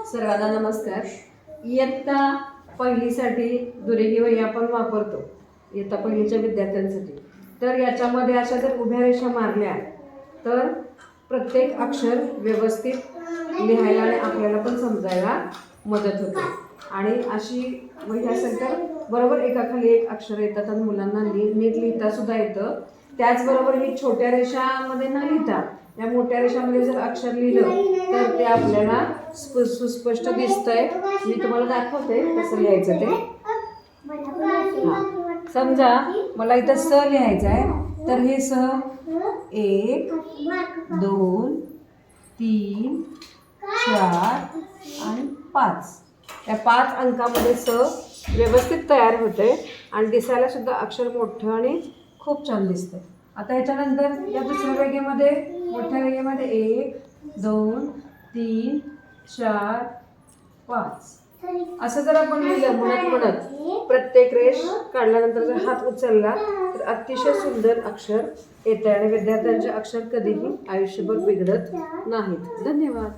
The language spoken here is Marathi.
सर्वांना नमस्कार. इयत्ता पहिलीसाठी दुरेही वही आपण वापरतो इयत्ता पहिलीच्या विद्यार्थ्यांसाठी. तर याच्यामध्ये अशा जर उभ्या रेषा मारल्या तर प्रत्येक अक्षर व्यवस्थित लिहायला आणि आपल्याला पण समजायला मदत होते. आणि अशी वही असेल तर बरोबर एकाखाली एक अक्षर येतात आणि मुलांना नीट लिहिता सुद्धा येतं. त्याचबरोबर ही छोट्या रेषामध्ये न लिहिता या मोठ्या रेषामध्ये जर अक्षर लिहिलं तर ते आपल्याला सुस्पष्ट दिसतंय. मी तुम्हाला दाखवते कसं लिहायचं ते. समजा मला इथं स लिहायचं आहे तर हे स 1 2 3 4 आणि 5 या 5 अंकामध्ये स व्यवस्थित तयार होते आणि दिसायला सुद्धा अक्षर मोठं आणि खूप छान दिसतं. आता ह्याच्यानंतर या दुसऱ्या रेघेमध्ये मोठ्या रेघेमध्ये 1 2 3 4 5 असं जर आपण लिहिलं म्हणत प्रत्येक रेष काढल्यानंतर जर हात उचलला तर अतिशय सुंदर अक्षर येते आणि विद्यार्थ्यांचे अक्षर कधीही आयुष्यभर बिघडत नाहीत. धन्यवाद.